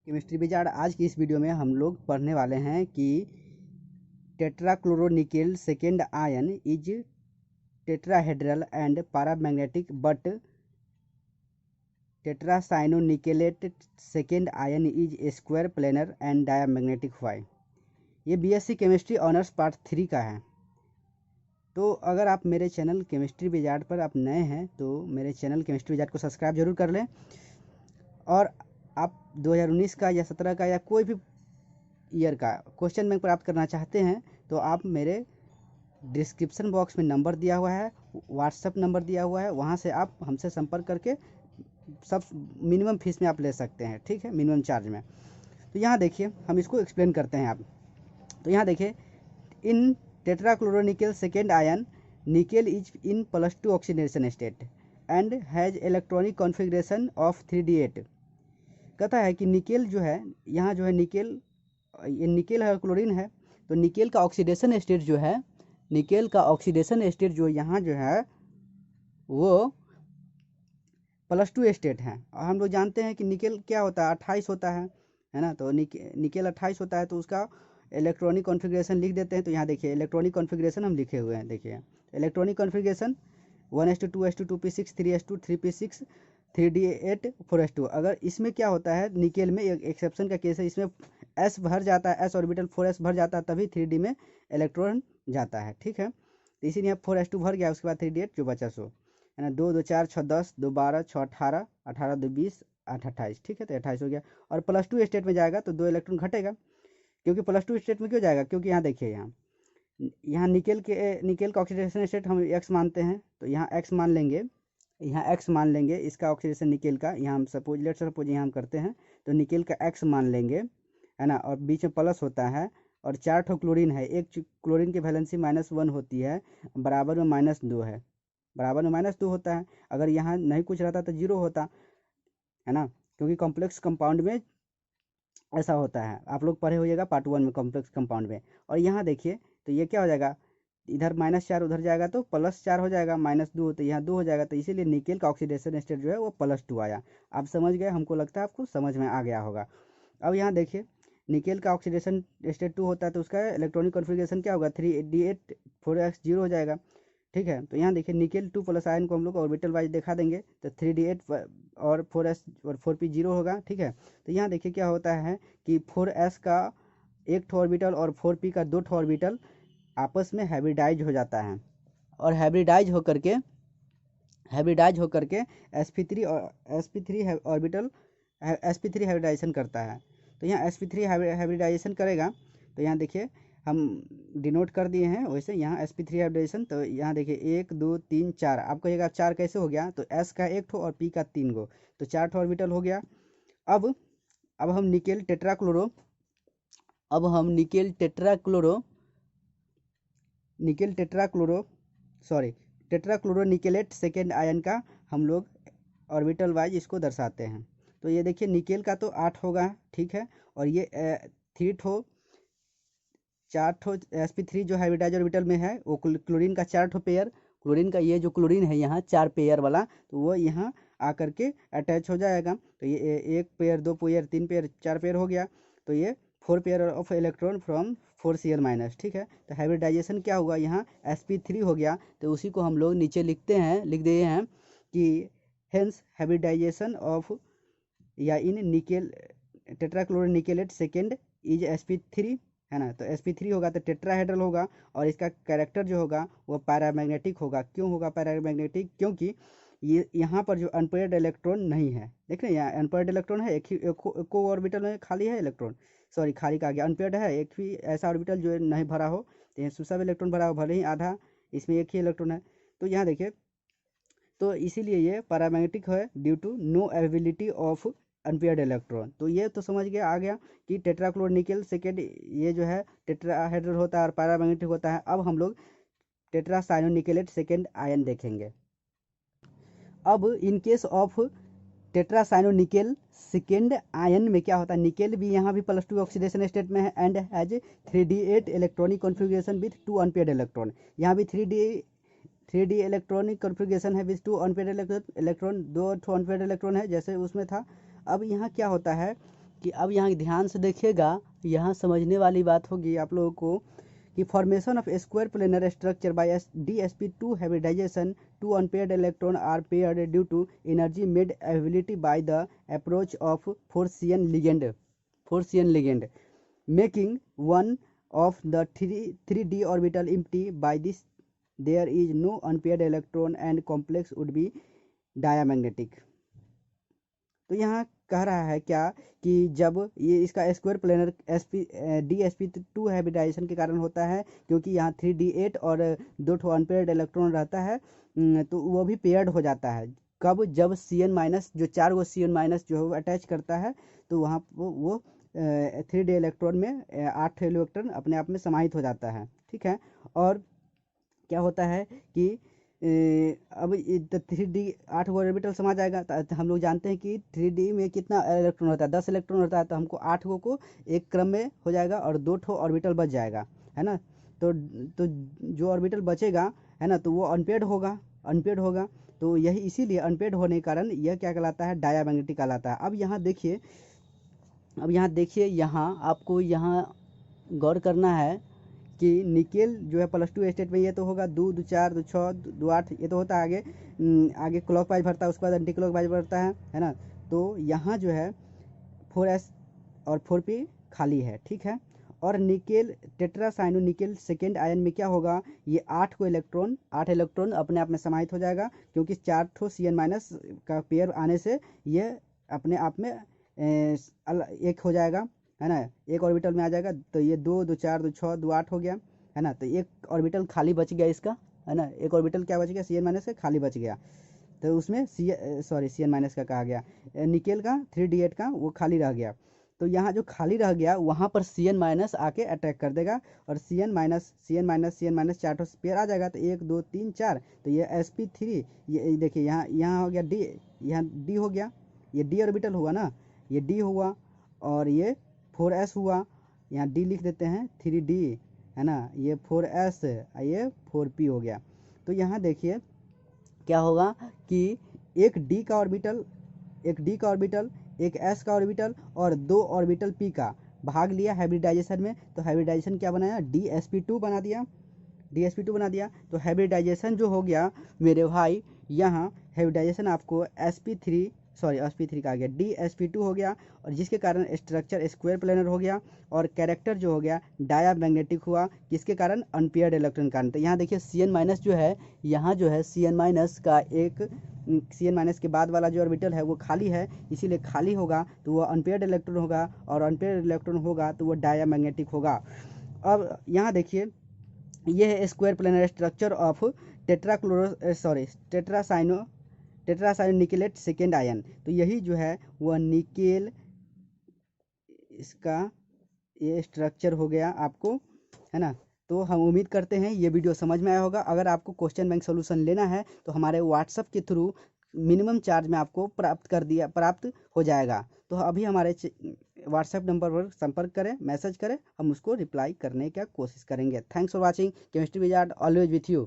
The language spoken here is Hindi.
केमिस्ट्री विजार्ड आज की इस वीडियो में हम लोग पढ़ने वाले हैं कि tetrachloronickel second ion is tetrahedral and paramagnetic but tetracyanonickelate second ion is square planar and diamagnetic why. ये बीएससी केमिस्ट्री ऑनर्स पार्ट 3 का है। तो अगर आप मेरे चैनल केमिस्ट्री विजार्ड पर आप नए हैं तो मेरे चैनल केमिस्ट्री विजार्ड को सब्सक्राइब जरूर कर लें। और आप 2019 का या 17 का या कोई भी ईयर का क्वेश्चन बैंक प्राप्त करना चाहते हैं तो आप मेरे डिस्क्रिप्शन बॉक्स में नंबर दिया हुआ है, व्हाट्सएप नंबर दिया हुआ है, वहाँ से आप हमसे संपर्क करके सब मिनिमम फीस में आप ले सकते हैं। ठीक है, मिनिमम चार्ज में। तो यहाँ देखिए, हम इसको एक्सप्लेन करते हैं आप। तो यहाँ देखिए, in tetrachloronickel second ion nickel is in +2 oxidation state and has electronic configuration of 3d8। कहता है कि निकेल जो है, यहाँ जो है निकेल, ये निकेल है, क्लोरीन है। तो निकेल का ऑक्सीडेशन स्टेट जो है, निकेल का ऑक्सीडेशन स्टेट जो यहाँ जो है वो +2 स्टेट है। और हम लोग जानते हैं कि निकेल क्या होता है, 28 होता है ना। तो निकेल 28 होता है, तो उसका इलेक्ट्रॉनिक कॉन्फ़िगरेशन लिख देते हैं। तो यहाँ देखिए, इलेक्ट्रॉनिक कॉन्फ़िगरेशन हम लिखे हुए हैं। देखिए, electronic configuration 1:2:2 2p6 3s2 3p6 3d8 4s2। अगर इसमें क्या होता है, निकेल में एक एक्सेप्शन का केस है, इसमें s भर जाता है, s ऑर्बिटल 4s भर जाता है, तभी 3d में इलेक्ट्रॉन जाता है। ठीक है, तो इसीलिए 4s2 भर गया, उसके बाद 3d8 जो बचा सो है ना। 2 2 4 6 10 2 12 6 18 18 2 20 8 28। ठीक है, तो 28 हो गया। और +2 स्टेट में जाएगा तो 2 इलेक्ट्रॉन घटेगा। क्योंकि +2 स्टेट में क्यों जाएगा, क्योंकि यहाँ देखिए, यहाँ निकेल का ऑक्सीडेशन स्टेट हम x मानते हैं। तो यहाँ x मान लेंगे, यहाँ x मान लेंगे इसका ऑक्सीडेशन निकेल का। यहाँ हम सपोज यहाँ हम करते हैं, तो निकेल का x मान लेंगे, है ना। और बीच में प्लस होता है, और 4 ठो क्लोरीन है। एक क्लोरीन की वैलेंसी -1 होती है, बराबर में -2 है, बराबर में -2 होता है। अगर यहाँ नहीं कुछ रहता तो 0 होता है ना, क्योंकि कॉम्प्लेक्स कंपाउंड में ऐसा होता है। आप लोग पढ़े होइएगा पार्ट 1 में कॉम्प्लेक्स कंपाउंड में। और यहाँ देखिए, तो ये क्या हो जाएगा, इधर -4 उधर जाएगा तो +4 हो जाएगा, -2 तो यहाँ 2 हो जाएगा। तो इसीलिए निकेल का ऑक्सीडेशन स्टेट जो है वो +2 आया। आप समझ गए, हमको लगता है आपको समझ में आ गया होगा। अब यहाँ देखिए, निकेल का ऑक्सीडेशन स्टेट 2 होता है, तो उसका इलेक्ट्रॉनिक कॉन्फ़िगरेशन क्या होगा, 3d8 4s 0 हो जाएगा। ठीक है, तो यहाँ देखिए, निकेल 2 प्लस आयन को हम लोग ऑर्बिटल वाइज दिखा देंगे, तो 3d8 और 4s और 4p 0 होगा। ठीक है, तो यहाँ देखिए क्या होता है कि 4s का एक ठो ऑर्बिटल और 4p का 2 ठो ऑर्बिटल आपस में हाइब्रिडाइज हो जाता है। और हाइब्रिडाइज होकर के sp3 और sp3 ऑर्बिटल sp3 हाइब्रिडाइजेशन करता है। तो यहाँ sp3 हाइब्रिडाइजेशन करेगा। तो यहाँ देखिए, हम डिनोट कर दिए हैं वैसे यहाँ sp3 हाइब्रिडाइजेशन। तो यहाँ देखिए 1 2 3 4, आप कहिएगा 4 कैसे हो गया, तो s का 1 ठो और p का 3 गो, तो 4 ठो ऑर्बिटल हो गया। अब हम nickel tetrachloro sorry tetrachloronickelate second ion का हम लोग ऑर्बिटल वाइज इसको दर्शाते हैं। तो ये देखिए, निकेल का तो 8 होगा, ठीक है। और ये 3 ठो 4 ठो sp3 जो हाइब्रिडाइज ऑर्बिटल में है, वो क्लोरीन का 4 ठो पेयर, क्लोरीन का ये जो क्लोरीन है यहाँ 4 पेयर वाला, तो वो यहाँ आकर के अटैच हो जाएगा। तो ये 1 पेयर 2 पेयर 3 पेयर 4 पेयर हो गया। तो ये 4 pair of electron from 4Cl-। ठीक है, तो हाइब्रिडाइजेशन क्या हुआ, यहाँ sp3 हो गया। तो उसी को हम लोग नीचे लिख दिए हैं कि हेंस हाइब्रिडाइजेशन ऑफ या इन निकेल टेट्राक्लोरोनिकेलेट सेकेंड इज sp3, है ना। तो sp3 होगा तो टेट्राहेड्रल होगा, और इसका कैरेक्टर जो होगा वो पैरामैग्नेटिक होगा। क्यों होगा पैरामैग्नेटिक, क्योंकि ये यहाँ पर जो अनपेयर्ड इलेक्ट्रॉन नहीं है। देख रहे हैं, यहाँ अनपेयर्ड इलेक्ट्रॉन है, एक को ऑर्बिटल में खाली है इलेक्ट्रॉन, सॉरी खाली का गया, अनपेयर्ड है। एक भी ऐसा ऑर्बिटल जो नहीं भरा हो, तो यहाँ सब इलेक्ट्रॉन भरा हो, भले ही आधा, इसमें एक ही इलेक्ट्रॉन है। तो यहाँ देखिए, तो इसीलिए ये पैरामैग्नेटिक है due to no availability of unpaired electron. तो ये तो समझ गया, आ गया कि टेट्राक्लोरोनिकेल सेकेंड ये जो है टेट्राहेड्रल होता है और पैरामैग्नेटिक होता है। अब हम लोग टेट्रासाइनोनिकेलेट सेकेंड आयन देखेंगे। अब in case of tetracyanonickel second ion में क्या होता है, निकेल भी यहाँ भी +2 ऑक्सीडेशन स्टेट में है and has 3d8 electronic configuration with 2 unpaired electron. यहाँ भी 3d इलेक्ट्रॉनिक कॉन्फ़िगरेशन है with 2 unpaired electron, 2 unpaired electron है जैसे उसमें था। अब यहाँ क्या होता है कि अब यहाँ ध्यान से देखिएगा, यहाँ समझने वाली बात होगी आप लोगों को कि formation of square planar structure by DsP2 hybridisation, two unpaired electron are paired due to energy made availability by the approach of 4CN ligand making one of the 3d orbital empty. By this there is no unpaired electron and complex would be diamagnetic. तो यहाँ कह रहा है क्या कि जब ये इसका स्क्वायर प्लेनर DsP2 हाइब्रिडाइजेशन के कारण होता है, क्योंकि यहाँ 3d8 और 2 अनपेयर्ड इलेक्ट्रॉन रहता है, तो वो भी पेयर्ड हो जाता है। कब? जब Cn- जो 4 गो Cn- जो है अटैच करता है, तो वहाँ वो 3d इलेक्ट्रॉन में 8 इलेक्ट्रॉन अपने आप में समाहित हो जाता है। ठीक है। और क्या होता है कि अब 3d 8 गो ऑर्बिटल समा जाएगा, तो हम लोग जानते हैं कि 3d में कितना इलेक्ट्रॉन होता है, 10 इलेक्ट्रॉन होता है, तो हमको 8 गो को एक क्रम में हो जाएगा और 2 ऑर्बिटल बच जाएगा, है ना। तो जो ऑर्बिटल बचेगा, है ना, तो वो अनपेयर्ड होगा। तो यही इसीलिए अनपेयर्ड होने के कारण यह क्या कहलाता है? डायामैग्नेटिक कहलाता है। अब यहाँ देखिए, यहाँ आपको यहाँ गौर करना है कि निकेल जो है +2 स्टेट में ये तो होगा 2 2 4 2 6 2 8, ये तो होता है आगे क्लॉक वाइज भरता है, उसके बाद एंटी क्लॉक वाइज भरता है ना। तो यहाँ जो है 4s और 4p खाली है। ठीक है। और nickel tetracyano nickel second ion में क्या होगा? ये 8 इलेक्ट्रॉन अपने आप में समाहित हो जाएगा, क्योंकि 4 Cn- का पेयर आने से ये अपने आप में एक हो जाएगा, है ना, एक ऑर्बिटल में आ जाएगा। तो ये 2 2 4 2 6 2 8 हो गया, है ना। तो एक ऑर्बिटल खाली बच गया इसका, है ना। एक ऑर्बिटल क्या बच गया? Cn- से खाली बच गया। तो उसमें Cn- का कहा गया, निकेल का 3d8 का वो खाली रह गया। तो यहाँ जो खाली रह गया वहाँ पर Cn- आके अटैक कर देगा, और Cn- 4 पेयर आ जाएगा। तो 1 2 3 4, तो ये sp3, ये देखिए यहाँ हो गया d, यहाँ d हो गया, ये d ऑर्बिटल हुआ ना, ये d हुआ, और ये 4s हुआ, यहाँ d लिख देते हैं 3d, है ना, ये 4s, ये 4p हो गया। तो यहाँ देखिए क्या होगा कि एक d का ऑर्बिटल, एक s का ऑर्बिटल और 2 ऑर्बिटल p का भाग लिया हाइब्रिडाइजेशन में। तो हाइब्रिडाइजेशन क्या बनाया? DsP2 बना दिया। तो हाइब्रिडाइजेशन जो हो गया मेरे भाई, यहाँ हाइब्रिडाइजेशन आपको sp3 का आ गया, DsP2 हो गया, और जिसके कारण स्ट्रक्चर स्क्वायर प्लेनर हो गया, और कैरेक्टर जो हो गया डायामैग्नेटिक हुआ, किसके कारण? अनपेयर्ड इलेक्ट्रॉन के कारण। तो यहाँ देखिए Cn- जो है, यहाँ जो है Cn- का एक Cn- के बाद वाला जो ऑर्बिटल है वो खाली है, इसीलिए खाली होगा तो वो अनपेयर्ड इलेक्ट्रॉन होगा, और अनपेयर्ड इलेक्ट्रॉन होगा तो वो डायामैग्नेटिक होगा। अब यहाँ देखिए, ये है square planar structure of tetracyano nickelate second ion. तो यही जो है वह निकेल, इसका ये स्ट्रक्चर हो गया आपको, है ना। तो हम उम्मीद करते हैं ये वीडियो समझ में आया होगा। अगर आपको क्वेश्चन बैंक सोल्यूशन लेना है तो हमारे व्हाट्सअप के थ्रू मिनिमम चार्ज में आपको प्राप्त हो जाएगा। तो अभी हमारे व्हाट्सएप नंबर पर संपर्क करें, मैसेज करें, हम उसको रिप्लाई करने का कोशिश करेंगे। Thanks for watching. Chemistry wizard always with you.